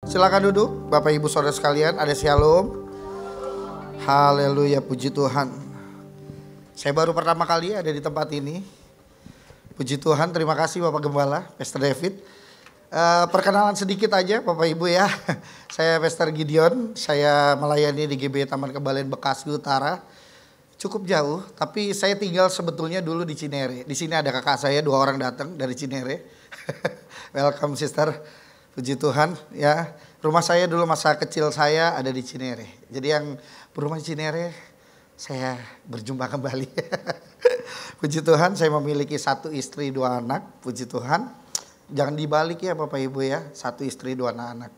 Silakan duduk, Bapak Ibu Saudara sekalian, ada shalom. Haleluya, puji Tuhan. Saya baru pertama kali ada di tempat ini. Puji Tuhan, terima kasih Bapak Gembala, Pastor David. Perkenalan sedikit aja Bapak Ibu ya. Saya Pastor Gideon, saya melayani di GB Taman Kebalen Bekasi Utara. Cukup jauh, tapi saya tinggal sebetulnya dulu di Cinere. Di sini ada kakak saya, 2 orang datang dari Cinere. Welcome sister. Puji Tuhan ya. Rumah saya dulu masa kecil saya ada di Cinere. Jadi yang berumah di Cinere saya berjumpa kembali. Puji Tuhan, saya memiliki 1 istri 2 anak. Puji Tuhan. Jangan dibalik ya Bapak Ibu ya. 1 istri 2 anak.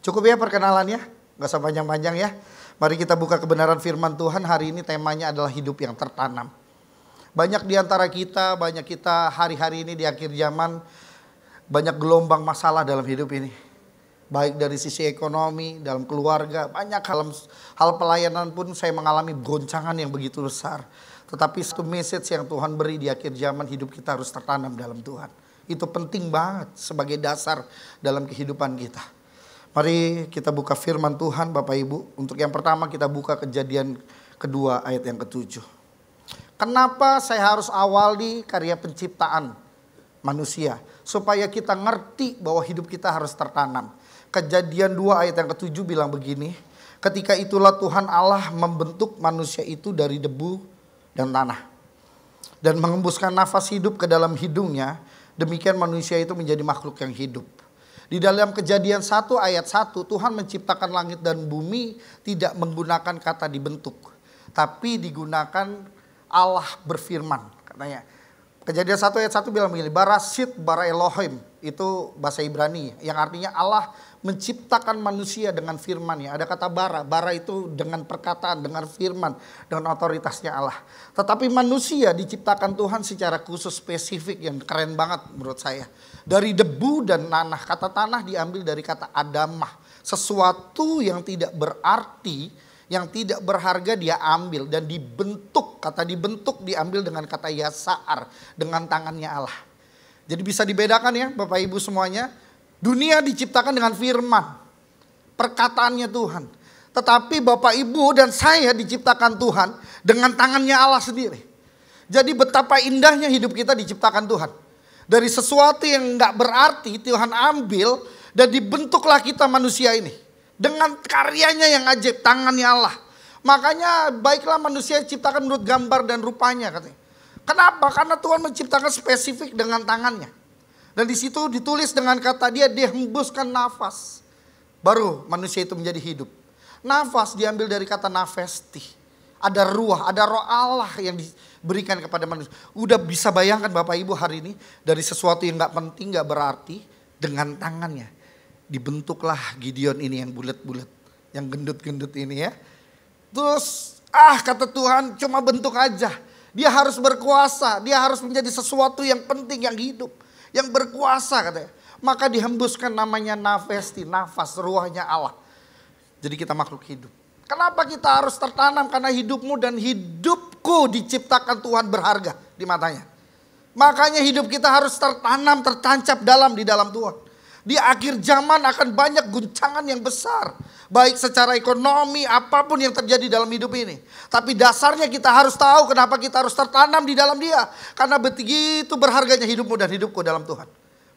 Cukup ya perkenalannya. Gak usah panjang-panjang ya. Mari kita buka kebenaran firman Tuhan. Hari ini temanya adalah hidup yang tertanam. Banyak di antara kita, banyak kita hari-hari ini di akhir zaman, banyak gelombang masalah dalam hidup ini. Baik dari sisi ekonomi, dalam keluarga, banyak hal pelayanan pun saya mengalami goncangan yang begitu besar. Tetapi satu message yang Tuhan beri di akhir zaman, hidup kita harus tertanam dalam Tuhan. Itu penting banget sebagai dasar dalam kehidupan kita. Mari kita buka firman Tuhan Bapak Ibu. Untuk yang pertama kita buka Kejadian kedua ayat yang ke-7. Kenapa saya harus awali karya penciptaan manusia? Supaya kita ngerti bahwa hidup kita harus tertanam. Kejadian 2 ayat yang ke-7 bilang begini. Ketika itulah Tuhan Allah membentuk manusia itu dari debu dan tanah. Dan mengembuskan nafas hidup ke dalam hidungnya. Demikian manusia itu menjadi makhluk yang hidup. Di dalam Kejadian 1 ayat 1 Tuhan menciptakan langit dan bumi tidak menggunakan kata dibentuk. Tapi digunakan Allah berfirman katanya. Kejadian 1 ayat 1 bilang begini, Barasit bara Elohim, itu bahasa Ibrani yang artinya Allah menciptakan manusia dengan firman-Nya. Ada kata bara itu dengan perkataan, dengan firman, dengan otoritasnya Allah. Tetapi manusia diciptakan Tuhan secara khusus spesifik yang keren banget menurut saya. Dari debu dan tanah, kata tanah diambil dari kata adamah. Sesuatu yang tidak berarti, yang tidak berharga dia ambil dan dibentuk. Kata dibentuk diambil dengan kata yasa'ar, dengan tangannya Allah. Jadi bisa dibedakan ya Bapak Ibu semuanya. Dunia diciptakan dengan firman, perkataannya Tuhan. Tetapi Bapak Ibu dan saya diciptakan Tuhan dengan tangannya Allah sendiri. Jadi betapa indahnya hidup kita diciptakan Tuhan. Dari sesuatu yang gak berarti Tuhan ambil dan dibentuklah kita manusia ini. Dengan karyanya yang ajaib, tangannya Allah. Makanya baiklah manusia diciptakan menurut gambar dan rupanya katanya. Kenapa? Karena Tuhan menciptakan spesifik dengan tangannya. Dan di situ ditulis dengan kata dia hembuskan nafas. Baru manusia itu menjadi hidup. Nafas diambil dari kata nafesti. Ada ruah, ada roh Allah yang diberikan kepada manusia. Udah bisa bayangkan Bapak Ibu hari ini. Dari sesuatu yang gak penting, gak berarti. Dengan tangannya. Dibentuklah Gideon ini yang bulat-bulat. Yang gendut-gendut ini ya. Terus kata Tuhan cuma bentuk aja. Dia harus berkuasa. Dia harus menjadi sesuatu yang penting, yang hidup. Yang berkuasa katanya. Maka dihembuskan namanya nafesti, nafas ruahnya Allah. Jadi kita makhluk hidup. Kenapa kita harus tertanam? Karena hidupmu dan hidupku diciptakan Tuhan berharga di matanya. Makanya hidup kita harus tertanam, tertancap di dalam Tuhan. Di akhir zaman akan banyak guncangan yang besar. Baik secara ekonomi, apapun yang terjadi dalam hidup ini. Tapi dasarnya kita harus tahu kenapa kita harus tertanam di dalam Dia. Karena begitu berharganya hidupmu dan hidupku dalam Tuhan.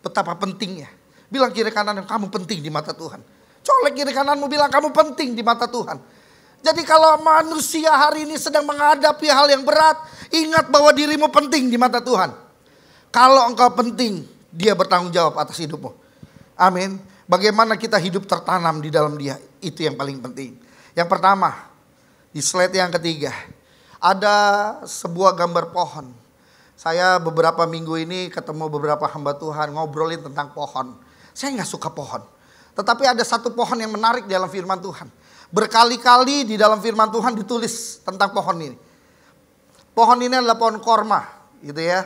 Betapa pentingnya. Bilang kiri kanan, kamu penting di mata Tuhan. Colek kiri kananmu, bilang kamu penting di mata Tuhan. Jadi kalau manusia hari ini sedang menghadapi hal yang berat, ingat bahwa dirimu penting di mata Tuhan. Kalau engkau penting, Dia bertanggung jawab atas hidupmu. Amin. Bagaimana kita hidup tertanam di dalam Dia. Itu yang paling penting. Yang pertama, di slide yang ketiga. Ada sebuah gambar pohon. Saya beberapa minggu ini ketemu beberapa hamba Tuhan ngobrolin tentang pohon. Saya gak suka pohon. Tetapi ada satu pohon yang menarik dalam firman Tuhan. Berkali-kali di dalam firman Tuhan ditulis tentang pohon ini. Pohon ini adalah pohon korma. Gitu ya.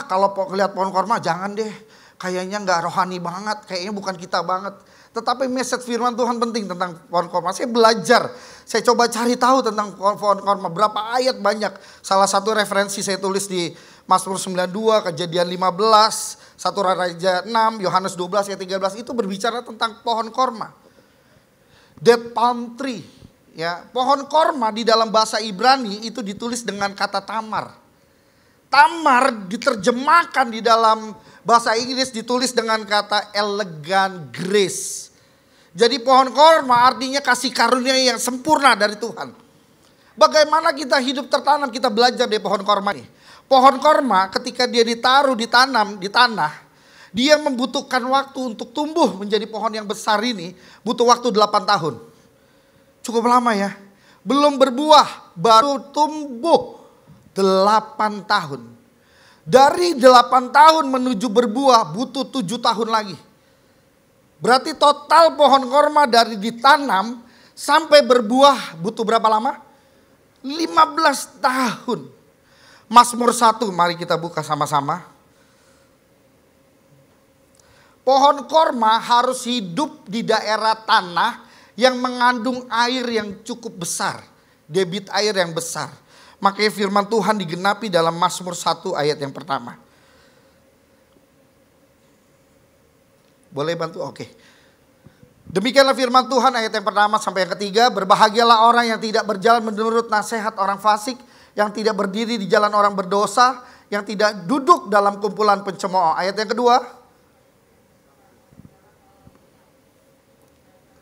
Kalau lihat pohon korma jangan deh. Kayaknya gak rohani banget, kayaknya bukan kita banget. Tetapi message firman Tuhan penting tentang pohon korma. Saya belajar, saya coba cari tahu tentang pohon korma. Berapa ayat banyak. Salah satu referensi saya tulis di Mazmur 92, Kejadian 15, 1 Raja 6, Yohanes 12 ayat 13 itu berbicara tentang pohon korma. Date palm tree. Ya, pohon korma di dalam bahasa Ibrani itu ditulis dengan kata tamar. Tamar diterjemahkan di dalam bahasa Inggris ditulis dengan kata elegant grace. Jadi pohon korma artinya kasih karunia yang sempurna dari Tuhan. Bagaimana kita hidup tertanam, kita belajar dari pohon korma ini. Pohon korma ketika dia ditaruh, ditanam di tanah, dia membutuhkan waktu untuk tumbuh menjadi pohon yang besar ini, butuh waktu 8 tahun. Cukup lama ya. Belum berbuah, baru tumbuh 8 tahun. Dari 8 tahun menuju berbuah butuh 7 tahun lagi. Berarti total pohon korma dari ditanam sampai berbuah butuh berapa lama? 15 tahun. Mazmur 1, mari kita buka sama-sama. Pohon korma harus hidup di daerah tanah yang mengandung air yang cukup besar. Debit air yang besar. Makanya firman Tuhan digenapi dalam Mazmur 1 ayat yang pertama. Boleh bantu? Oke. Demikianlah firman Tuhan ayat yang pertama sampai yang ketiga. Berbahagialah orang yang tidak berjalan menurut nasihat orang fasik, yang tidak berdiri di jalan orang berdosa, yang tidak duduk dalam kumpulan pencemooh. Ayat yang kedua.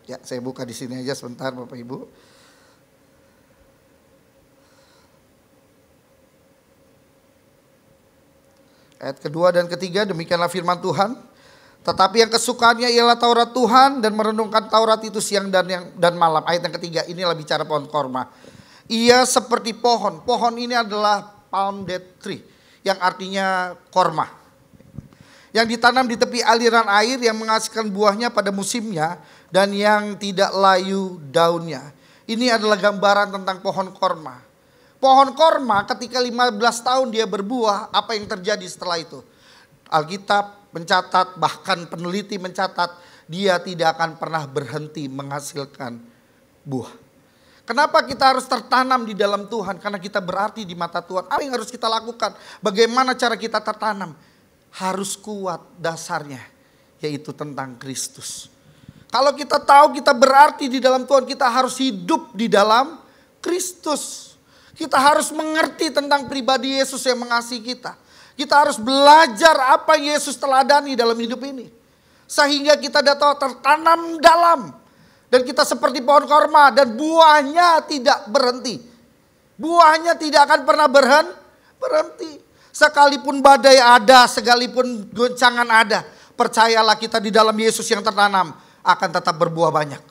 Ya, saya buka di sini aja sebentar Bapak Ibu. Ayat kedua dan ketiga, demikianlah firman Tuhan. Tetapi yang kesukaannya ialah Taurat Tuhan dan merenungkan Taurat itu siang dan malam. Ayat yang ketiga, inilah bicara pohon korma. Ia seperti pohon. Pohon ini adalah palm date tree, yang artinya korma. Yang ditanam di tepi aliran air yang menghasilkan buahnya pada musimnya dan yang tidak layu daunnya. Ini adalah gambaran tentang pohon korma. Pohon korma ketika 15 tahun dia berbuah, apa yang terjadi setelah itu? Alkitab mencatat, bahkan peneliti mencatat, dia tidak akan pernah berhenti menghasilkan buah. Kenapa kita harus tertanam di dalam Tuhan? Karena kita berarti di mata Tuhan. Apa yang harus kita lakukan? Bagaimana cara kita tertanam? Harus kuat dasarnya, yaitu tentang Kristus. Kalau kita tahu kita berarti di dalam Tuhan, kita harus hidup di dalam Kristus. Kita harus mengerti tentang pribadi Yesus yang mengasihi kita. Kita harus belajar apa Yesus teladani dalam hidup ini. Sehingga kita dapat tertanam dalam. Dan kita seperti pohon korma dan buahnya tidak berhenti. Buahnya tidak akan pernah berhenti. Sekalipun badai ada, sekalipun goncangan ada. Percayalah kita di dalam Yesus yang tertanam akan tetap berbuah banyak.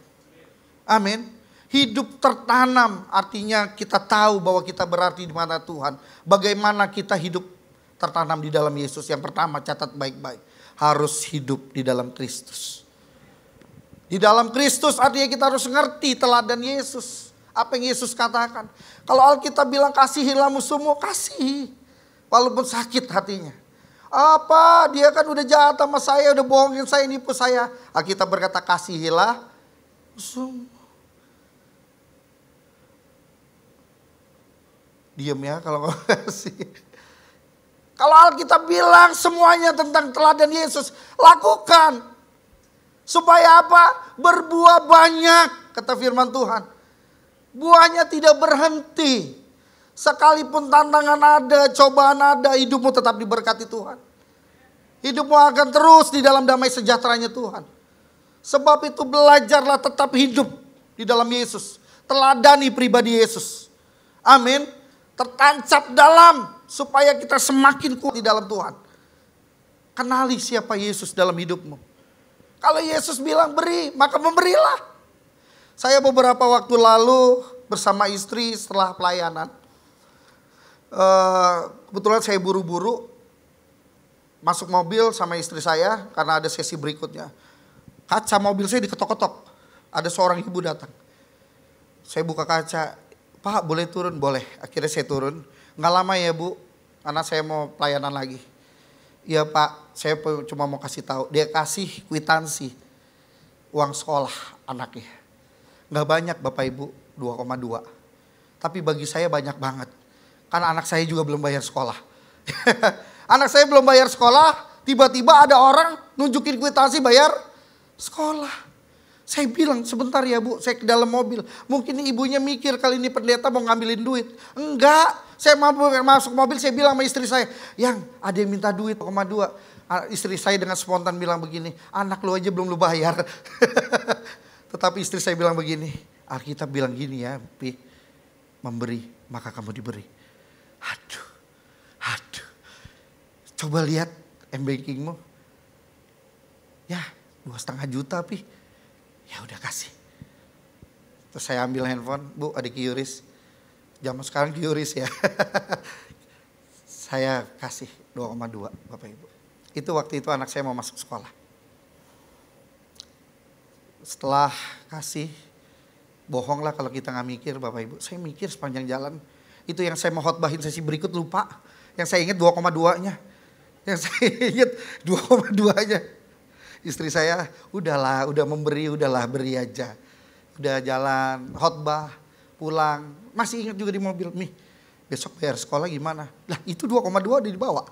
Amin. Hidup tertanam artinya kita tahu bahwa kita berarti di mata Tuhan. Bagaimana kita hidup tertanam di dalam Yesus. Yang pertama, catat baik-baik. Harus hidup di dalam Kristus. Di dalam Kristus artinya kita harus ngerti teladan Yesus. Apa yang Yesus katakan. Kalau Alkitab bilang kasihilah musuhmu, kasihi. Walaupun sakit hatinya. Apa, dia kan udah jahat sama saya, udah bohongin saya, nipu saya. Alkitab berkata kasihilah musuhmu. Diam ya kalau nggak kasih. Kalau Alkitab bilang semuanya tentang teladan Yesus, lakukan. Supaya apa? Berbuah banyak, kata firman Tuhan. Buahnya tidak berhenti. Sekalipun tantangan ada, cobaan ada, hidupmu tetap diberkati Tuhan. Hidupmu akan terus di dalam damai sejahteranya Tuhan. Sebab itu belajarlah tetap hidup di dalam Yesus. Teladani pribadi Yesus. Amin. Tertancap dalam supaya kita semakin kuat di dalam Tuhan. Kenali siapa Yesus dalam hidupmu. Kalau Yesus bilang beri, maka memberilah. Saya beberapa waktu lalu bersama istri setelah pelayanan. Kebetulan saya buru-buru masuk mobil sama istri saya karena ada sesi berikutnya. Kaca mobil saya diketok-ketok. Ada seorang ibu datang. Saya buka kaca. Pak boleh turun? Boleh. Akhirnya saya turun. Nggak lama ya Bu, karena saya mau pelayanan lagi. Iya Pak, saya cuma mau kasih tahu. Dia kasih kwitansi uang sekolah anaknya. Nggak banyak Bapak Ibu, 2,2. Tapi bagi saya banyak banget. Karena anak saya juga belum bayar sekolah. Anak saya belum bayar sekolah, tiba-tiba ada orang nunjukin kwitansi bayar sekolah. Saya bilang sebentar ya Bu, saya ke dalam mobil. Mungkin ibunya mikir kali ini pendeta mau ngambilin duit. Enggak, saya masuk mobil saya bilang sama istri saya. Yang ada yang minta duit 2,2. Istri saya dengan spontan bilang begini, anak lu aja belum lu bayar. Tetapi istri saya bilang begini, Alkitab bilang gini ya, Pi, memberi maka kamu diberi. Aduh. Coba lihat m-bankingmu. Ya 2,5 juta Pi. Ya udah kasih. Terus saya ambil handphone, Bu ada QRIS. Zaman sekarang QRIS ya. Saya kasih 2,2 Bapak Ibu. Itu waktu itu anak saya mau masuk sekolah. Setelah kasih, bohonglah kalau kita gak mikir Bapak Ibu. Saya mikir sepanjang jalan. Itu yang saya mau khotbahin sesi berikut lupa. Yang saya ingat 2,2-nya. Yang saya ingat 2,2-nya. Istri saya udahlah, udah memberi, udahlah beri aja. Udah jalan, khotbah, pulang. Masih ingat juga di mobil, Mi besok bayar sekolah gimana? Lah itu 2,2 udah dibawa.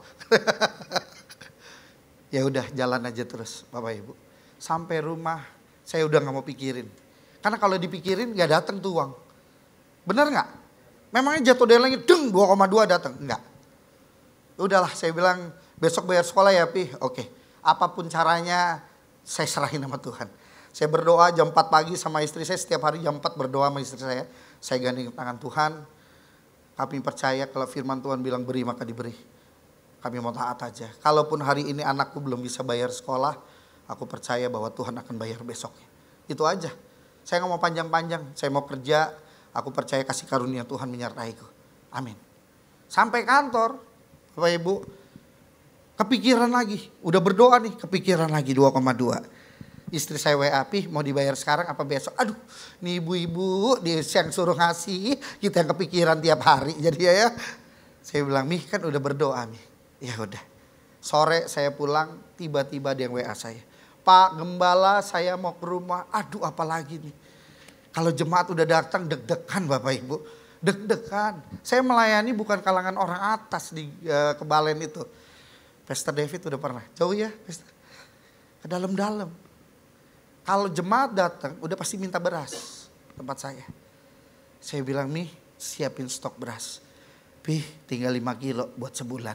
Ya udah jalan aja terus Bapak Ibu. Sampai rumah saya udah gak mau pikirin. Karena kalau dipikirin gak datang tuh uang. Bener gak? Memangnya jatuh dari langit, 2,2 datang? Enggak. Udahlah saya bilang besok bayar sekolah ya Pi. Oke. Apapun caranya saya serahin sama Tuhan. Saya berdoa jam 4 pagi sama istri saya. Setiap hari jam 4 berdoa sama istri saya. Saya gandeng tangan Tuhan. Kami percaya kalau firman Tuhan bilang beri maka diberi. Kami mau taat aja. Kalaupun hari ini anakku belum bisa bayar sekolah, aku percaya bahwa Tuhan akan bayar besoknya. Itu aja. Saya gak mau panjang-panjang. Saya mau kerja. Aku percaya kasih karunia Tuhan menyertaiku. Amin. Sampai kantor, Bapak Ibu, kepikiran lagi. Udah berdoa nih, kepikiran lagi 2,2. Istri saya WA, Pi mau dibayar sekarang apa besok? Aduh, nih ibu-ibu yang suruh ngasih, kita yang kepikiran tiap hari. Jadi ya, saya bilang, Mi kan udah berdoa Mi. Ya udah. Sore saya pulang, tiba-tiba dia yang WA saya. Pak Gembala saya mau ke rumah, aduh apalagi nih. Kalau jemaat udah datang deg-degan Bapak Ibu. Deg-degan. Saya melayani bukan kalangan orang atas di Kebalen itu. Pastor David udah pernah. Jauh ya Pastor. Ke dalam-dalam. Kalau jemaat datang udah pasti minta beras. Tempat saya. Saya bilang Mi siapin stok beras. Pi tinggal 5 kilo buat sebulan.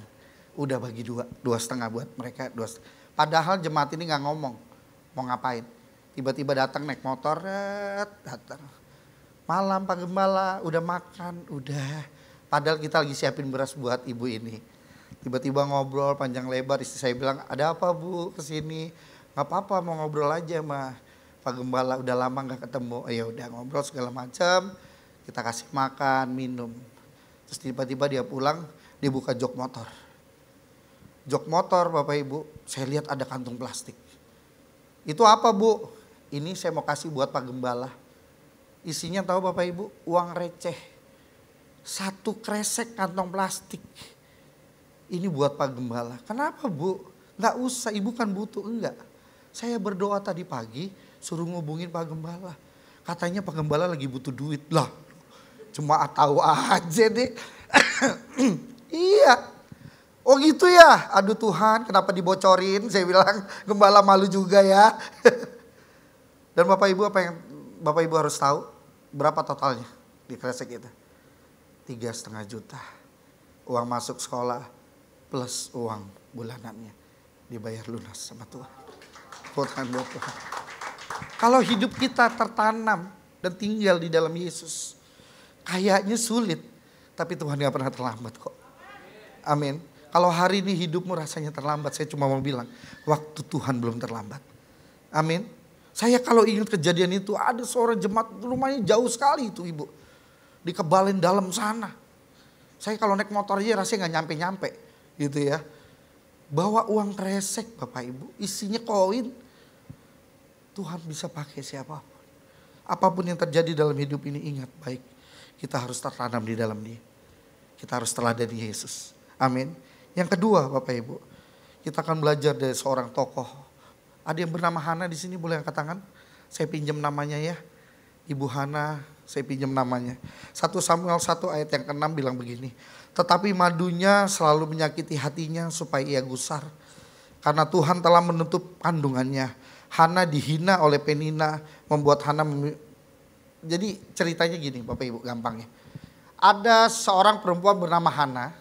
Udah bagi 2,5 buat mereka. Padahal jemaat ini gak ngomong mau ngapain. Tiba-tiba datang naik motor, datang. Malam Pak Gembala, udah makan, udah. Padahal kita lagi siapin beras buat ibu ini. Tiba-tiba ngobrol panjang lebar, istri saya bilang, ada apa Bu kesini? Gak apa-apa mau ngobrol aja mah. Pak Gembala udah lama gak ketemu. Ya udah ngobrol segala macam. Kita kasih makan, minum. Terus tiba-tiba dia pulang, dia buka jok motor. Jok motor Bapak Ibu, saya lihat ada kantung plastik. Itu apa Bu? Ini saya mau kasih buat Pak Gembala. Isinya tahu Bapak Ibu, uang receh. 1 kresek kantong plastik. Ini buat Pak Gembala. Kenapa Bu? Gak usah, Ibu kan butuh. Enggak. Saya berdoa tadi pagi, suruh ngubungin Pak Gembala. Katanya Pak Gembala lagi butuh duit. Lah, cuma tahu aja deh. Iya. Oh gitu ya, aduh Tuhan kenapa dibocorin, saya bilang Gembala malu juga ya. Dan Bapak Ibu apa yang Bapak Ibu harus tahu, berapa totalnya di kresek itu? 3,5 juta. Uang masuk sekolah plus uang bulanannya dibayar lunas sama Tuhan. Tuhan buat Tuhan. Kalau hidup kita tertanam dan tinggal di dalam Yesus, kayaknya sulit, tapi Tuhan gak pernah terlambat kok. Amin. Kalau hari ini hidupmu rasanya terlambat, saya cuma mau bilang, waktu Tuhan belum terlambat. Amin. Saya kalau ingat kejadian itu, ada seorang jemaat rumahnya jauh sekali itu ibu. Di Kebalen dalam sana. Saya kalau naik motor aja rasanya gak nyampe-nyampe gitu ya. Bawa uang kresek Bapak Ibu, isinya koin. Tuhan bisa pakai siapapun. Apapun yang terjadi dalam hidup ini ingat baik. Kita harus tertanam di dalam Dia. Kita harus teladani Yesus. Amin. Yang kedua Bapak Ibu, kita akan belajar dari seorang tokoh. Ada yang bernama Hana di sini, boleh angkat tangan? Saya pinjam namanya ya. Ibu Hana, saya pinjam namanya. 1 Samuel 1 ayat yang ke-6 bilang begini. Tetapi madunya selalu menyakiti hatinya supaya ia gusar. Karena Tuhan telah menutup kandungannya. Hana dihina oleh Penina, membuat Hana jadi ceritanya gini Bapak Ibu gampangnya. Ada seorang perempuan bernama Hana,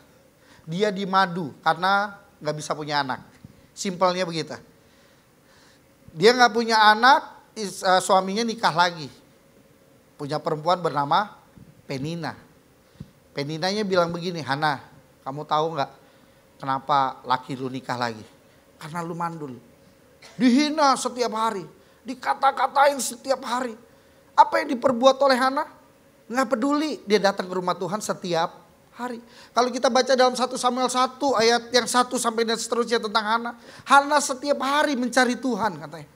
dia dimadu karena gak bisa punya anak. Simpelnya begitu. Dia gak punya anak, suaminya nikah lagi. Punya perempuan bernama Penina. Peninanya bilang begini, Hana, kamu tahu gak kenapa laki lu nikah lagi? Karena lu mandul. Dihina setiap hari, dikata-katain setiap hari. Apa yang diperbuat oleh Hana? Gak peduli, dia datang ke rumah Tuhan setiap hari. Kalau kita baca dalam 1 Samuel 1 ayat yang 1 sampai dan seterusnya tentang Hana. Hana setiap hari mencari Tuhan katanya.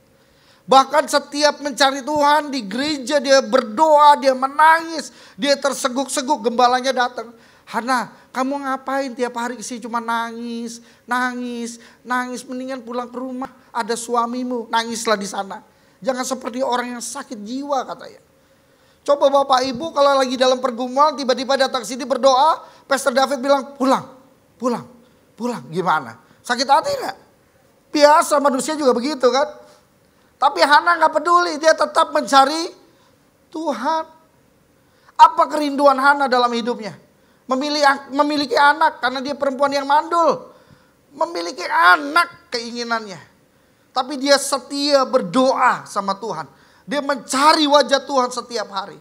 Bahkan setiap mencari Tuhan di gereja dia berdoa, dia menangis, dia terseguk-seguk, gembalanya datang. Hana, kamu ngapain tiap hari kesini cuma nangis, mendingan pulang ke rumah, ada suamimu, nangislah di sana. Jangan seperti orang yang sakit jiwa katanya. Coba Bapak Ibu kalau lagi dalam pergumulan tiba-tiba datang sini berdoa, Pastor David bilang pulang. Gimana? Sakit hati gak? Biasa manusia juga begitu kan. Tapi Hana gak peduli, dia tetap mencari Tuhan. Apa kerinduan Hana dalam hidupnya? Memiliki anak karena dia perempuan yang mandul. Memiliki anak keinginannya. Tapi dia setia berdoa sama Tuhan. Dia mencari wajah Tuhan setiap hari.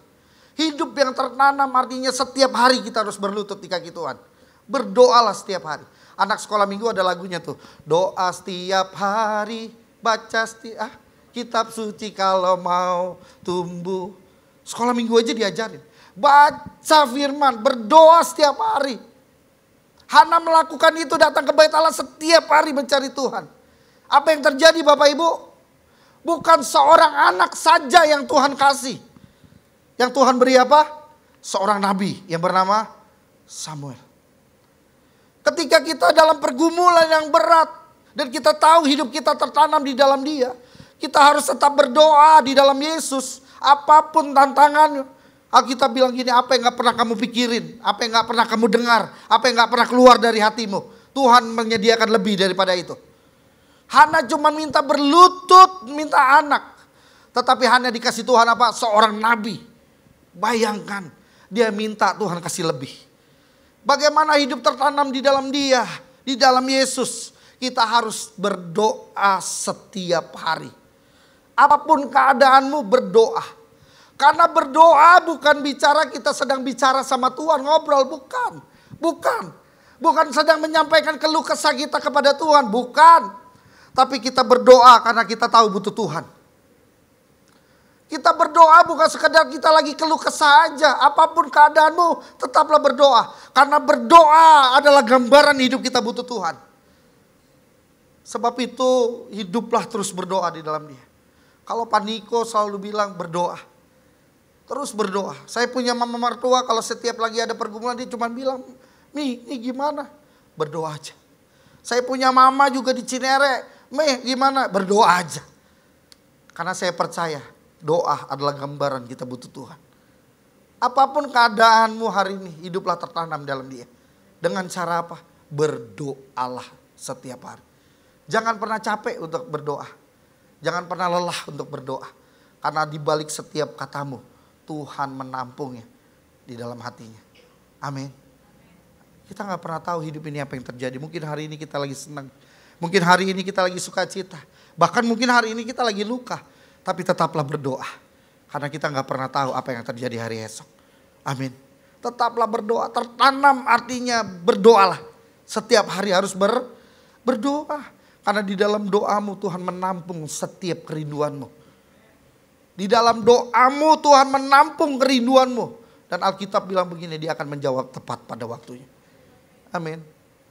Hidup yang tertanam artinya setiap hari kita harus berlutut di kaki Tuhan. Berdoalah setiap hari. Anak sekolah minggu ada lagunya tuh. Doa setiap hari, baca kitab suci kalau mau tumbuh. Sekolah minggu aja diajarin. Baca firman, berdoa setiap hari. Hana melakukan itu, datang ke bait Allah setiap hari mencari Tuhan. Apa yang terjadi Bapak Ibu? Bukan seorang anak saja yang Tuhan kasih. Yang Tuhan beri apa? Seorang nabi yang bernama Samuel. Ketika kita dalam pergumulan yang berat dan kita tahu hidup kita tertanam di dalam Dia, kita harus tetap berdoa di dalam Yesus. Apapun tantangannya. Alkitab bilang gini, apa yang gak pernah kamu pikirin, apa yang gak pernah kamu dengar, apa yang gak pernah keluar dari hatimu, Tuhan menyediakan lebih daripada itu. Hana cuma minta berlutut, minta anak. Tetapi Hana dikasih Tuhan apa? Seorang nabi. Bayangkan, dia minta Tuhan kasih lebih. Bagaimana hidup tertanam di dalam Dia, di dalam Yesus. Kita harus berdoa setiap hari. Apapun keadaanmu berdoa. Karena berdoa bukan bicara kita sedang bicara sama Tuhan, ngobrol, bukan. Bukan sedang menyampaikan keluh kesah kita kepada Tuhan, bukan. Tapi kita berdoa karena kita tahu butuh Tuhan. Kita berdoa bukan sekedar kita lagi keluh kesah aja. Apapun keadaanmu tetaplah berdoa. Karena berdoa adalah gambaran hidup kita butuh Tuhan. Sebab itu hiduplah terus berdoa di dalam Dia. Kalau Pak Niko selalu bilang berdoa. Terus berdoa. Saya punya mama mertua kalau setiap lagi ada pergumulan dia cuma bilang, Mi, ini gimana? Berdoa aja. Saya punya mama juga di Cinere, Mi, gimana? Berdoa aja. Karena saya percaya doa adalah gambaran kita butuh Tuhan. Apapun keadaanmu hari ini, hiduplah tertanam dalam Dia. Dengan cara apa? Berdoalah setiap hari. Jangan pernah capek untuk berdoa. Jangan pernah lelah untuk berdoa. Karena di balik setiap katamu, Tuhan menampungnya di dalam hatinya. Amin. Kita gak pernah tahu hidup ini apa yang terjadi. Mungkin hari ini kita lagi senang. Mungkin hari ini kita lagi sukacita. Bahkan mungkin hari ini kita lagi luka. Tapi tetaplah berdoa. Karena kita gak pernah tahu apa yang terjadi hari esok. Amin. Tetaplah berdoa. Tertanam artinya berdoalah. Setiap hari harus berdoa. Karena di dalam doamu Tuhan menampung setiap kerinduanmu. Di dalam doamu Tuhan menampung kerinduanmu. Dan Alkitab bilang begini, Dia akan menjawab tepat pada waktunya. Amin.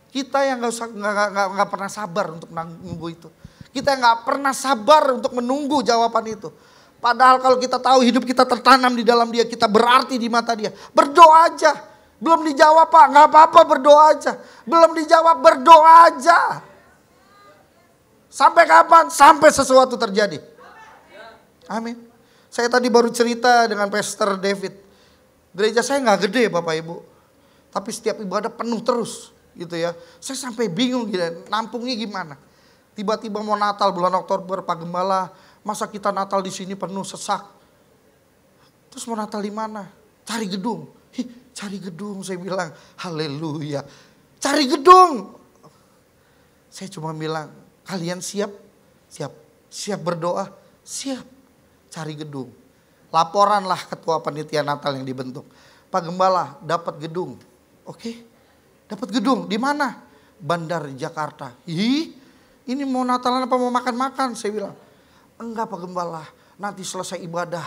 Kita yang gak pernah sabar untuk menunggu itu. Kita yang gak pernah sabar untuk menunggu jawaban itu. Padahal kalau kita tahu hidup kita tertanam di dalam Dia, kita berarti di mata Dia. Berdoa aja. Belum dijawab Pak, gak apa-apa berdoa aja. Belum dijawab berdoa aja. Sampai kapan? Sampai sesuatu terjadi. Amin. Saya tadi baru cerita dengan Pastor David. Gereja saya gak gede Bapak Ibu. Tapi setiap ibadah penuh terus gitu ya. Saya sampai bingung gitu, nampungnya gimana. Tiba-tiba mau Natal bulan Oktober Pak Gembala Masa kita Natal di sini penuh sesak. Terus mau Natal di mana? Cari gedung. Cari gedung, saya bilang. Haleluya. Cari gedung. Saya cuma bilang, kalian siap? Siap. Siap berdoa? Siap. Cari gedung. Laporanlah ketua panitia Natal yang dibentuk. Pak Gembala dapat gedung. Oke. Dapat gedung. Di mana? Bandar Jakarta. Ini mau Natalan apa mau makan-makan? Saya bilang. Enggak Pak Gembala. Nanti selesai ibadah.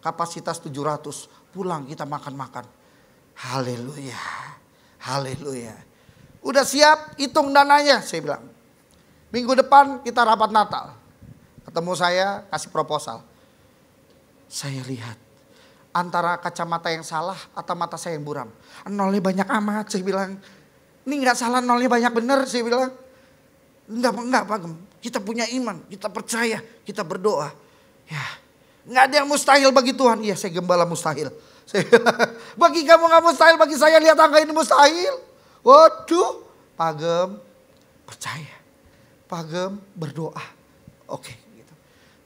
Kapasitas 700. Pulang kita makan-makan. Haleluya. Haleluya. Udah siap? Hitung dananya. Saya bilang. Minggu depan kita rapat Natal. Ketemu saya kasih proposal. Saya lihat. Antara kacamata yang salah atau mata saya yang buram. Nolnya banyak amat, saya bilang. Ini gak salah, nolnya banyak bener, saya bilang. Enggak Pak Gem. Kita punya iman, kita percaya, kita berdoa. Ya, gak ada yang mustahil bagi Tuhan. Iya, saya Gembala mustahil. Saya bilang, bagi kamu gak mustahil, bagi saya lihat angka ini mustahil. Waduh, Pak Gem percaya. Pak Gem berdoa. Oke, gitu.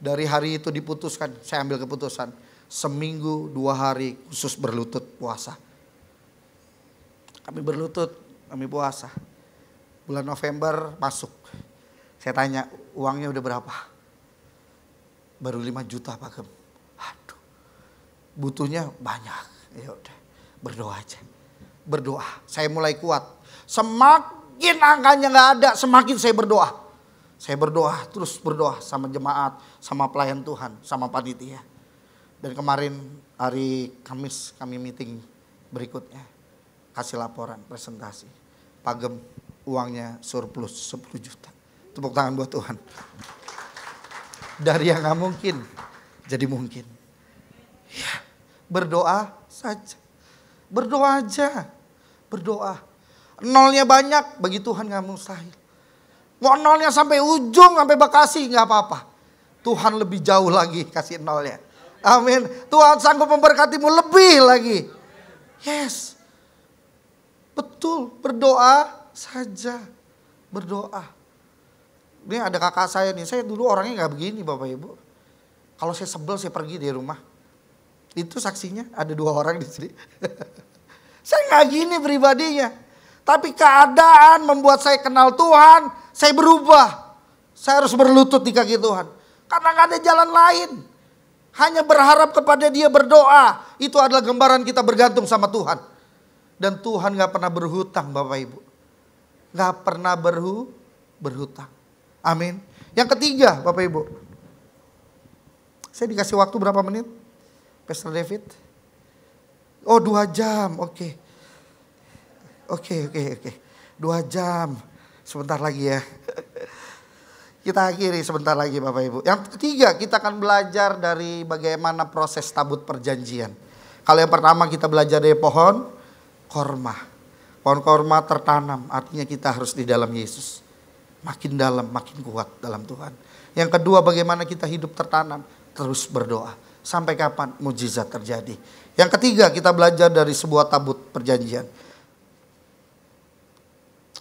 Dari hari itu diputuskan, saya ambil keputusan. Seminggu 2 hari khusus berlutut puasa. Kami berlutut, kami puasa. Bulan November masuk. Saya tanya uangnya udah berapa? Baru 5 juta Pak Gem. Aduh, butuhnya banyak. Ya udah, berdoa aja. Berdoa, saya mulai kuat. Semakin angkanya gak ada, semakin saya berdoa. Saya berdoa, terus berdoa sama jemaat, sama pelayan Tuhan, sama panitia. Dan kemarin hari Kamis kami meeting berikutnya. Kasih laporan, presentasi. Pak Gem uangnya surplus 10 juta. Tepuk tangan buat Tuhan. Dari yang gak mungkin jadi mungkin. Ya, berdoa saja. Berdoa aja. Berdoa. Nolnya banyak, bagi Tuhan gak mustahil. Mau nolnya sampai ujung, sampai Bekasi gak apa-apa. Tuhan lebih jauh lagi kasih nolnya. Amin. Tuhan sanggup memberkatimu lebih lagi. Yes. Betul. Berdoa saja. Berdoa. Ini ada kakak saya nih. Saya dulu orangnya gak begini Bapak Ibu. Kalau saya sebel saya pergi dari rumah. Itu saksinya. Ada 2 orang di sini. Saya gak gini pribadinya. Tapi keadaan membuat saya kenal Tuhan. Saya berubah. Saya harus berlutut di kaki Tuhan. Karena gak ada jalan lain. Hanya berharap kepada Dia, berdoa. Itu adalah gambaran kita bergantung sama Tuhan. Dan Tuhan gak pernah berhutang Bapak Ibu. Gak pernah berhutang. Amin. Yang ketiga Bapak Ibu. Saya dikasih waktu berapa menit? Pastor David? Oh 2 jam. Oke. 2 jam. Sebentar lagi ya. Kita akhiri sebentar lagi Bapak Ibu. Yang ketiga kita akan belajar dari bagaimana proses tabut perjanjian. Kalau yang pertama kita belajar dari pohon korma. Pohon korma tertanam, artinya kita harus di dalam Yesus. Makin dalam, makin kuat dalam Tuhan. Yang kedua bagaimana kita hidup tertanam, terus berdoa. Sampai kapan mujizat terjadi. Yang ketiga kita belajar dari sebuah tabut perjanjian.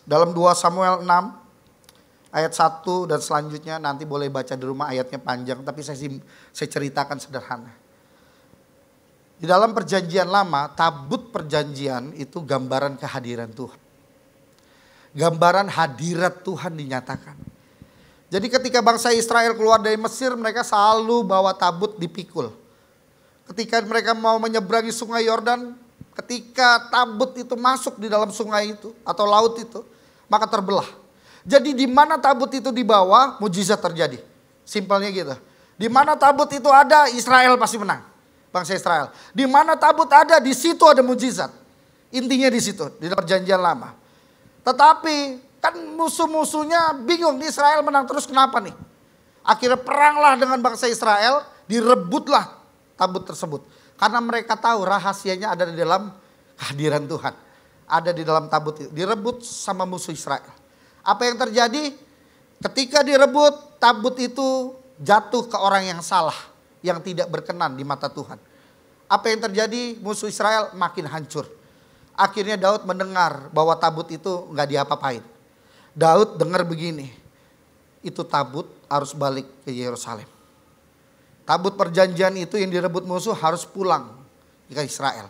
Dalam 2 Samuel 6. Ayat 1 dan selanjutnya nanti boleh baca di rumah, ayatnya panjang. Tapi saya ceritakan sederhana. Di dalam perjanjian lama, tabut perjanjian itu gambaran kehadiran Tuhan. Gambaran hadirat Tuhan dinyatakan. Jadi ketika bangsa Israel keluar dari Mesir, mereka selalu bawa tabut dipikul. Ketika mereka mau menyeberangi sungai Yordan, ketika tabut itu masuk di dalam sungai itu atau laut itu, maka terbelah. Jadi di mana tabut itu dibawa, mujizat terjadi. Simpelnya gitu. Di mana tabut itu ada, Israel pasti menang. Bangsa Israel. Di mana tabut ada, di situ ada mujizat. Intinya di situ, di perjanjian lama. Tetapi kan musuh-musuhnya bingung, di Israel menang terus kenapa nih? Akhirnya peranglah dengan bangsa Israel, direbutlah tabut tersebut. Karena mereka tahu rahasianya ada di dalam kehadiran Tuhan. Ada di dalam tabut itu. Direbut sama musuh Israel. Apa yang terjadi? Ketika direbut, tabut itu jatuh ke orang yang salah. Yang tidak berkenan di mata Tuhan. Apa yang terjadi? Musuh Israel makin hancur. Akhirnya Daud mendengar bahwa tabut itu gak diapa-apain. Daud dengar begini. Itu tabut harus balik ke Yerusalem. Tabut perjanjian itu yang direbut musuh harus pulang ke Israel.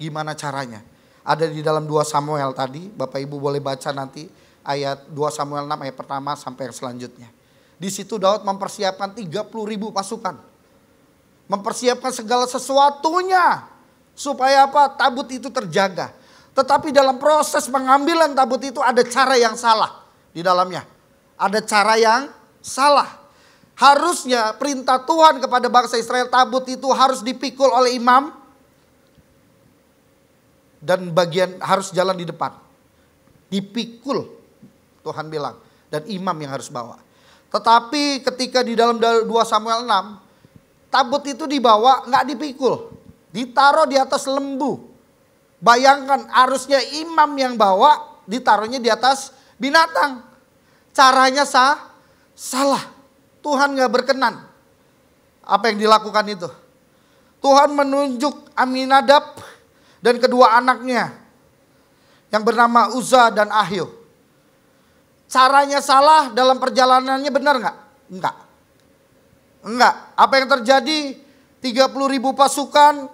Gimana caranya? Ada di dalam 2 Samuel tadi, Bapak Ibu boleh baca nanti ayat 2 Samuel 6 ayat pertama sampai yang selanjutnya. Di situ Daud mempersiapkan 30.000 pasukan. Mempersiapkan segala sesuatunya supaya apa? Tabut itu terjaga. Tetapi dalam proses pengambilan tabut itu ada cara yang salah di dalamnya. Ada cara yang salah. Harusnya perintah Tuhan kepada bangsa Israel, tabut itu harus dipikul oleh imam. Dan bagian harus jalan di depan. Dipikul, Tuhan bilang. Dan imam yang harus bawa. Tetapi ketika di dalam 2 Samuel 6, tabut itu dibawa gak dipikul. Ditaruh di atas lembu. Bayangkan harusnya imam yang bawa, ditaruhnya di atas binatang. Caranya salah. Tuhan gak berkenan. Apa yang dilakukan itu? Tuhan menunjuk Aminadab dan kedua anaknya yang bernama Uza dan Ahio. Caranya salah, dalam perjalanannya benar gak? Enggak. Apa yang terjadi? 30.000 pasukan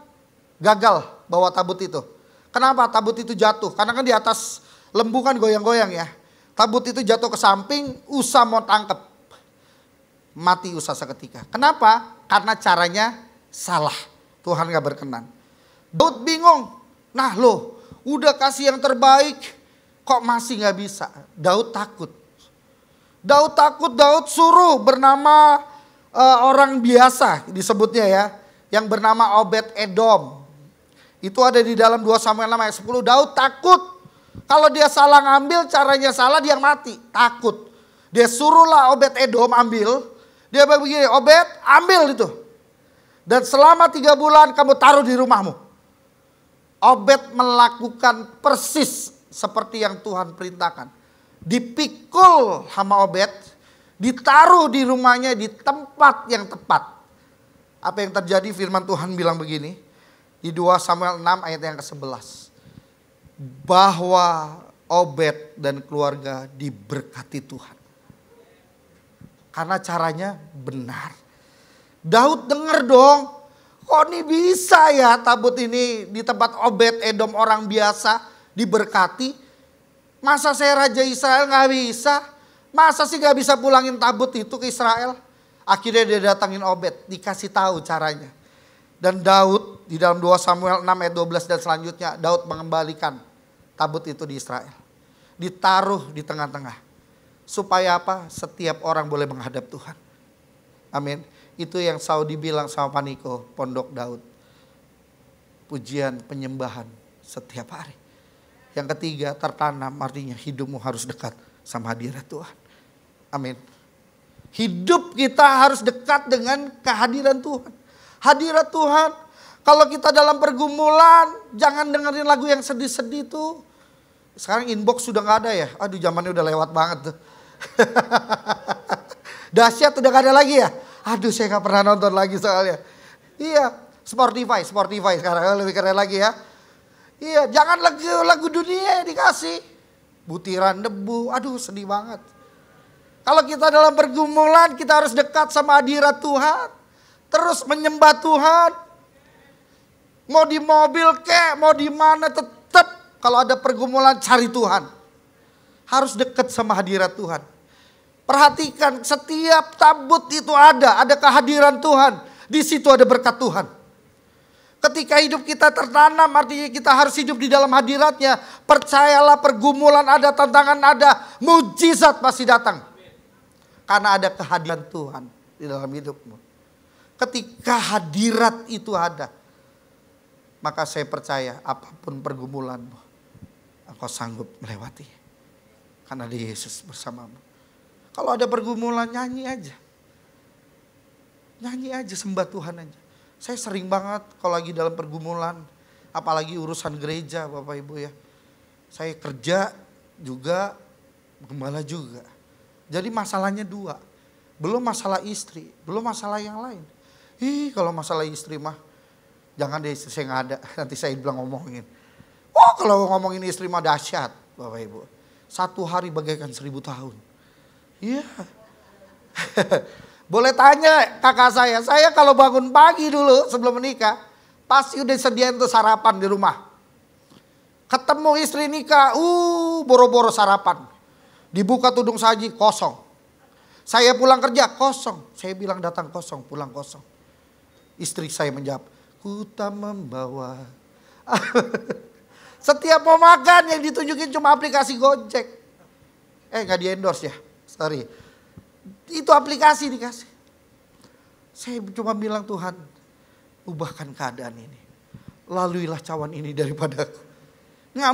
gagal bawa tabut itu. Kenapa? Tabut itu jatuh. Karena kan di atas lembu kan goyang-goyang ya. Tabut itu jatuh ke samping, Uza mau tangkep. Mati Uza seketika. Kenapa? Karena caranya salah. Tuhan gak berkenan. Daud bingung. Nah loh, udah kasih yang terbaik, kok masih gak bisa? Daud takut. Daud suruh bernama orang biasa disebutnya ya. Yang bernama Obed Edom. Itu ada di dalam 2 Samuel 6 ayat 10. Daud takut. Kalau dia salah ngambil, caranya salah, dia mati. Takut. Dia suruhlah Obed Edom ambil. Dia begini, Obed ambil itu. Dan selama 3 bulan kamu taruh di rumahmu. Obed melakukan persis seperti yang Tuhan perintahkan. Dipikul sama Obed. Ditaruh di rumahnya di tempat yang tepat. Apa yang terjadi? Firman Tuhan bilang begini. Di 2 Samuel 6 ayat yang ke-11. Bahwa Obed dan keluarga diberkati Tuhan. Karena caranya benar. Daud dengar dong. Kok ini bisa ya tabut ini di tempat Obed Edom orang biasa diberkati. Masa saya Raja Israel gak bisa? Masa sih gak bisa pulangin tabut itu ke Israel? Akhirnya dia datangin Obed. Dikasih tahu caranya. Dan Daud di dalam 2 Samuel 6 ayat 12 dan selanjutnya. Daud mengembalikan tabut itu di Israel. Ditaruh di tengah-tengah. Supaya apa? Setiap orang boleh menghadap Tuhan. Amin. Itu yang Saudi bilang sama Paniko, Pondok Daud. Pujian penyembahan setiap hari. Yang ketiga, tertanam, artinya hidupmu harus dekat sama hadirat Tuhan. Amin. Hidup kita harus dekat dengan kehadiran Tuhan. Hadirat Tuhan. Kalau kita dalam pergumulan, jangan dengerin lagu yang sedih-sedih tuh. Sekarang inbox sudah gak ada ya. Aduh, zamannya udah lewat banget tuh. Dahsyat udah gak ada lagi ya. Aduh, saya gak pernah nonton lagi soalnya. Iya, Spotify sekarang lebih keren lagi ya. Iya, jangan lagu dunia dikasih. Butiran debu, aduh sedih banget. Kalau kita dalam pergumulan, kita harus dekat sama hadirat Tuhan. Terus menyembah Tuhan. Mau di mobil kek, mau di mana tetap kalau ada pergumulan cari Tuhan. Harus dekat sama hadirat Tuhan. Perhatikan setiap tabut itu ada kehadiran Tuhan. Di situ ada berkat Tuhan. Ketika hidup kita tertanam, artinya kita harus hidup di dalam hadiratnya. Percayalah, pergumulan ada, tantangan ada, mujizat pasti datang. Karena ada kehadiran Tuhan di dalam hidupmu. Ketika hadirat itu ada, maka saya percaya apapun pergumulanmu, engkau sanggup melewati. Karena ada Yesus bersamamu. Kalau ada pergumulan, nyanyi aja. Nyanyi aja, sembah Tuhan aja. Saya sering banget kalau lagi dalam pergumulan, apalagi urusan gereja Bapak Ibu ya. Saya kerja juga, gembala juga. Jadi masalahnya 2. Belum masalah istri, belum masalah yang lain. Kalau masalah istri mah, jangan deh, saya nggak ada. Nanti saya bilang ngomongin. Oh, kalau ngomongin istri mah dahsyat Bapak Ibu. 1 hari bagaikan 1000 tahun. Iya. Boleh tanya kakak saya kalau bangun pagi dulu sebelum menikah, pasti udah sediain tuh sarapan di rumah. Ketemu istri nikah, boro-boro sarapan. Dibuka tudung saji, kosong. Saya pulang kerja, kosong. Saya bilang datang kosong, pulang kosong. Istri saya menjawab, ku tak membawa. Setiap mau makan yang ditunjukin cuma aplikasi Gojek. Gak di endorse ya, sorry. Itu aplikasi dikasih. Saya cuma bilang, Tuhan, ubahkan keadaan ini. Laluilah cawan ini daripadaku. Gak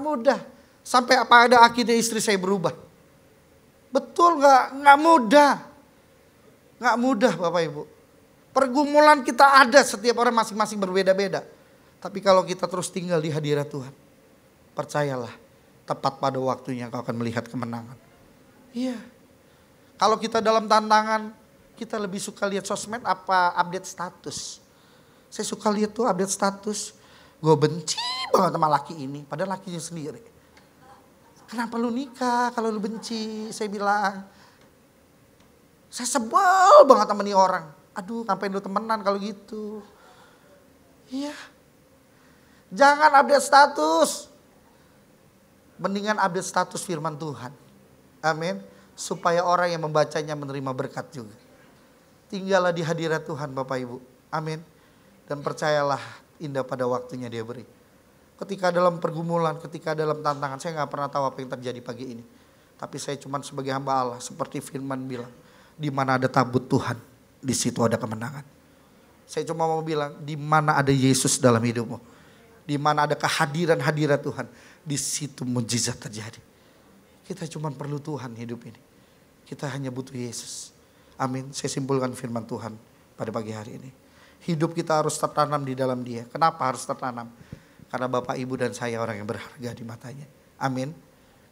mudah. Sampai pada akhirnya istri saya berubah. Betul gak mudah. Gak mudah Bapak Ibu. Pergumulan kita ada, setiap orang masing-masing berbeda-beda. Tapi kalau kita terus tinggal di hadirat Tuhan, percayalah, tepat pada waktunya kau akan melihat kemenangan. Iya. Kalau kita dalam tantangan, kita lebih suka lihat sosmed apa update status. Saya suka lihat tuh update status. Gue benci banget sama laki ini, padahal lakinya sendiri. Kenapa lu nikah kalau lu benci? Saya bilang, saya sebel banget sama nih orang. Aduh, ngapain lu temenan kalau gitu? Iya. Jangan update status. Mendingan update status firman Tuhan. Amin. Supaya orang yang membacanya menerima berkat juga. Tinggallah di hadirat Tuhan Bapak Ibu. Amin. Dan percayalah, indah pada waktunya dia beri. Ketika dalam pergumulan, ketika dalam tantangan, saya gak pernah tahu apa yang terjadi pagi ini. Tapi saya cuma sebagai hamba Allah, seperti firman bilang, di mana ada tabut Tuhan, di situ ada kemenangan. Saya cuma mau bilang, di mana ada Yesus dalam hidupmu, di mana ada kehadiran-hadirat Tuhan, di situ mujizat terjadi. Kita cuma perlu Tuhan hidup ini. Kita hanya butuh Yesus. Amin. Saya simpulkan firman Tuhan pada pagi hari ini. Hidup kita harus tertanam di dalam Dia. Kenapa harus tertanam? Karena Bapak, Ibu, dan saya orang yang berharga di matanya. Amin.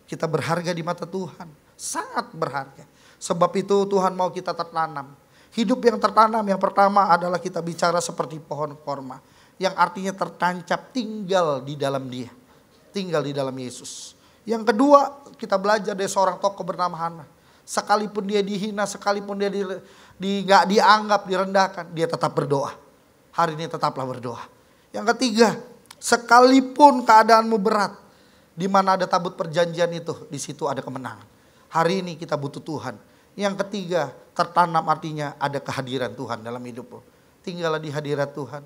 Kita berharga di mata Tuhan. Sangat berharga. Sebab itu Tuhan mau kita tertanam. Hidup yang tertanam yang pertama adalah kita bicara seperti pohon korma. Yang artinya tertancap tinggal di dalam Dia. Tinggal di dalam Yesus. Yang kedua, kita belajar dari seorang tokoh bernama Hana. Sekalipun dia dihina, sekalipun dia gak dianggap, direndahkan, dia tetap berdoa. Hari ini tetaplah berdoa. Yang ketiga, sekalipun keadaanmu berat, di mana ada tabut perjanjian itu, di situ ada kemenangan. Hari ini kita butuh Tuhan. Yang ketiga, tertanam artinya ada kehadiran Tuhan dalam hidupmu. Tinggallah di hadirat Tuhan.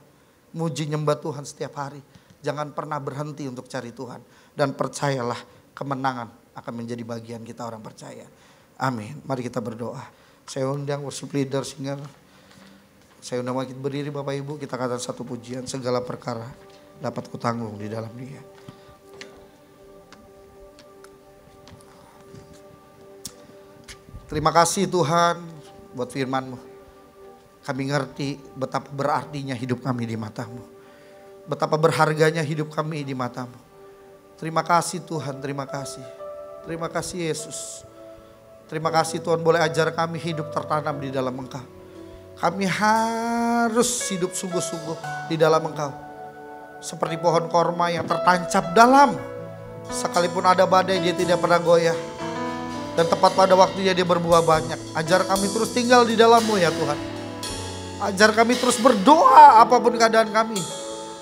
Muji nyembah Tuhan setiap hari. Jangan pernah berhenti untuk cari Tuhan. Dan percayalah, kemenangan akan menjadi bagian kita orang percaya. Amin. Mari kita berdoa. Saya undang worship leader, singer. Saya undang kita berdiri Bapak Ibu. Kita katakan satu pujian. Segala perkara dapat kutanggung di dalam Dia. Terima kasih Tuhan buat firman-Mu. Kami ngerti betapa berartinya hidup kami di mata-Mu. Betapa berharganya hidup kami di mata-Mu. Terima kasih Tuhan, terima kasih. Terima kasih Yesus. Terima kasih Tuhan boleh ajar kami hidup tertanam di dalam Engkau. Kami harus hidup sungguh-sungguh di dalam Engkau. Seperti pohon korma yang tertancap dalam. Sekalipun ada badai dia tidak pernah goyah. Dan tepat pada waktunya dia berbuah banyak. Ajar kami terus tinggal di dalam-Mu ya Tuhan. Ajar kami terus berdoa apapun keadaan kami.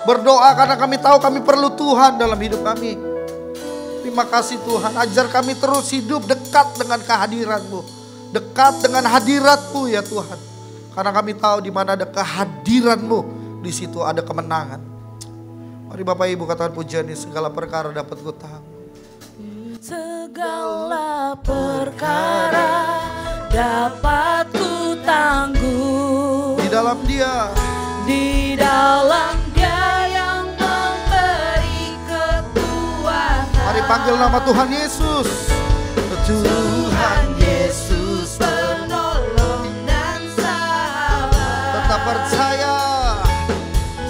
Berdoa karena kami tahu kami perlu Tuhan dalam hidup kami. Terima kasih Tuhan. Ajar kami terus hidup dekat dengan kehadiran-Mu. Dekat dengan hadirat-Mu ya Tuhan. Karena kami tahu di mana ada kehadiran-Mu, di situ ada kemenangan. Mari Bapak Ibu katakan pujian ini, segala perkara dapat kutanggung. Segala perkara dapat kutanggung. Di dalam Dia. Di dalam Dia yang memberi kekuatan. Mari panggil nama Tuhan Yesus. Tuhan Yesus penolong dan sahabat. Tetap percaya.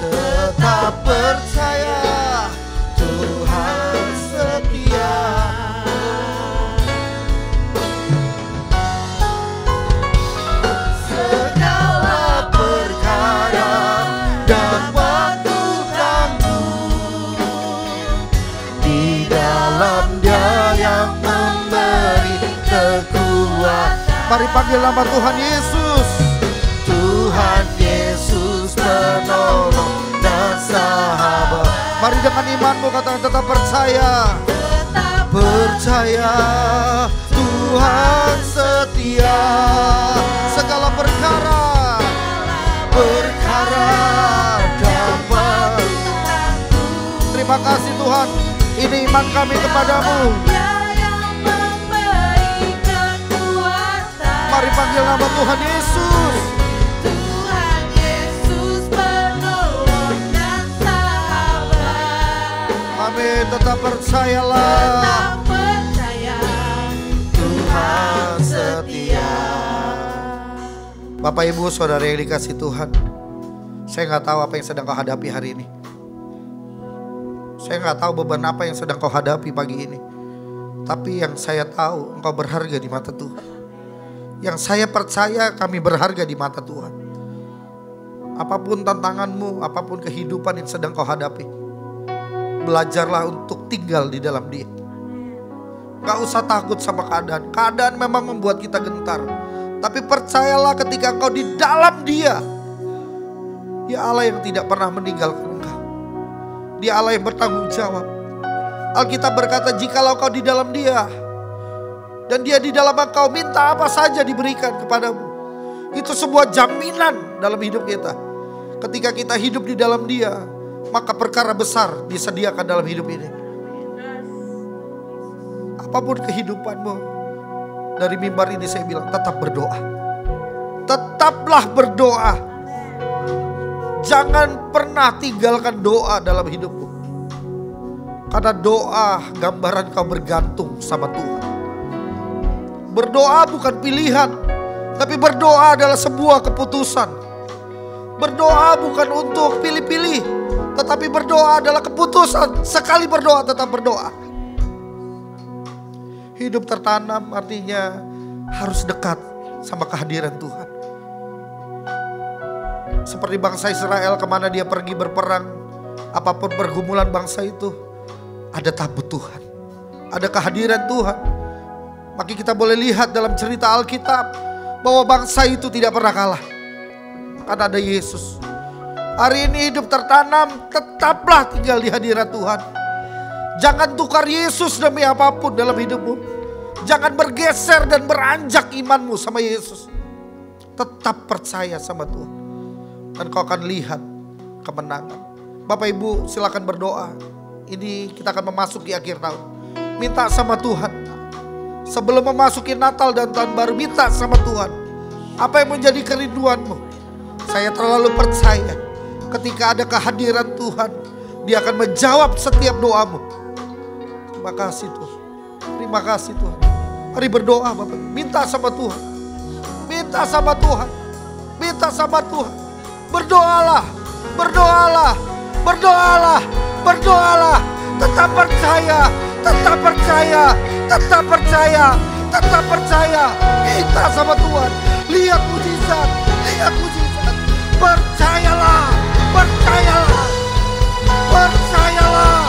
Tetap percaya. Tuhan setia. Mari panggil nama Tuhan Yesus. Tuhan Yesus penolong dan sahabat. Mari dengan imanmu katakan tetap percaya. Percaya Tuhan setia. Segala perkara dapat. Terima kasih Tuhan. Ini iman kami kepadamu. Mari panggil nama Tuhan Yesus. Tuhan Yesus penolong dan sahabat. Amin. Tetap percayalah. Tetap percaya Tuhan setia. Bapak Ibu Saudara yang dikasih Tuhan, saya nggak tahu apa yang sedang kau hadapi hari ini. Saya nggak tahu beban apa yang sedang kau hadapi pagi ini. Tapi yang saya tahu engkau berharga di mata Tuhan. Yang saya percaya kami berharga di mata Tuhan. Apapun tantanganmu, apapun kehidupan yang sedang kau hadapi, belajarlah untuk tinggal di dalam Dia. Gak usah takut sama keadaan. Keadaan memang membuat kita gentar. Tapi percayalah ketika engkau di dalam Dia, Dia Allah yang tidak pernah meninggalkan engkau. Dia Allah yang bertanggung jawab. Alkitab berkata, jikalau kau di dalam Dia dan Dia di dalam engkau, minta apa saja diberikan kepadamu. Itu sebuah jaminan dalam hidup kita. Ketika kita hidup di dalam Dia, maka perkara besar disediakan dalam hidup ini. Apapun kehidupanmu, dari mimbar ini saya bilang tetap berdoa. Tetaplah berdoa. Jangan pernah tinggalkan doa dalam hidupmu. Karena doa gambaran kau bergantung sama Tuhan. Berdoa bukan pilihan, tapi berdoa adalah sebuah keputusan. Berdoa bukan untuk pilih-pilih, tetapi berdoa adalah keputusan. Sekali berdoa tetap berdoa. Hidup tertanam artinya harus dekat sama kehadiran Tuhan. Seperti bangsa Israel, kemana dia pergi berperang, apapun pergumulan bangsa itu, ada tabut Tuhan, ada kehadiran Tuhan. Maka kita boleh lihat dalam cerita Alkitab bahwa bangsa itu tidak pernah kalah, karena ada Yesus. Hari ini hidup tertanam, tetaplah tinggal di hadirat Tuhan. Jangan tukar Yesus demi apapun dalam hidupmu. Jangan bergeser dan beranjak imanmu sama Yesus. Tetap percaya sama Tuhan, dan kau akan lihat kemenangan. Bapak Ibu silakan berdoa. Ini kita akan memasuki akhir tahun. Minta sama Tuhan. Sebelum memasuki Natal dan Tahun Baru, minta sama Tuhan. Apa yang menjadi kerinduanmu? Saya terlalu percaya ketika ada kehadiran Tuhan, Dia akan menjawab setiap doamu. Terima kasih Tuhan. Terima kasih Tuhan. Mari berdoa Bapak. Minta sama Tuhan. Minta sama Tuhan. Minta sama Tuhan. Berdoalah. Berdoalah. Berdoalah. Berdoalah. Tetap percaya. Tetap percaya. Tetap percaya. Tetap percaya. Minta sama Tuhan. Lihat mujizat. Lihat mujizat. Percayalah. Percayalah. Percayalah.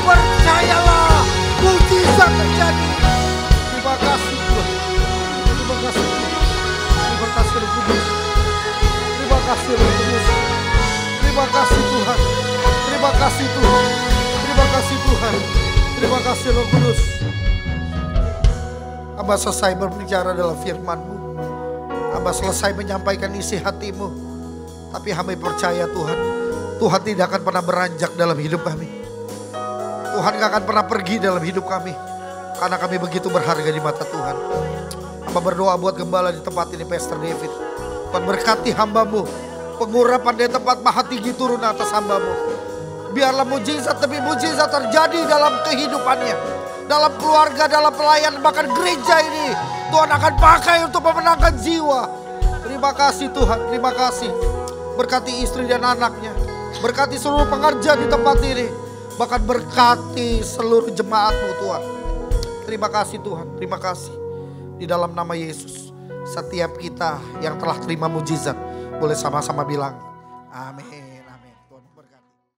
Percayalah. Mujizat terjadi. Terima kasih Tuhan. Terima kasih Tuhan. Terima kasih Roh Kudus. Terima kasih Roh Kudus. Terima kasih Tuhan. Terima kasih Tuhan. Terima kasih Tuhan. Terima kasih Roh Kudus. Hamba selesai berbicara dalam firman-Mu. Hamba selesai menyampaikan isi hatimu. Tapi hamba percaya Tuhan, Tuhan tidak akan pernah beranjak dalam hidup kami. Tuhan gak akan pernah pergi dalam hidup kami, karena kami begitu berharga di mata Tuhan. Hamba berdoa buat gembala di tempat ini, Pastor David. Tuhan berkati hamba-Mu. Pengurapan di tempat maha tinggi turun atas hamba-Mu. Biarlah mujizat demi mujizat terjadi dalam kehidupannya, dalam keluarga, dalam pelayan, bahkan gereja ini. Tuhan akan pakai untuk memenangkan jiwa. Terima kasih Tuhan, terima kasih. Berkati istri dan anaknya. Berkati seluruh pekerja di tempat ini. Bahkan berkati seluruh jemaat-Mu Tuhan. Terima kasih Tuhan, terima kasih. Di dalam nama Yesus, setiap kita yang telah terima mujizat boleh sama-sama bilang amin.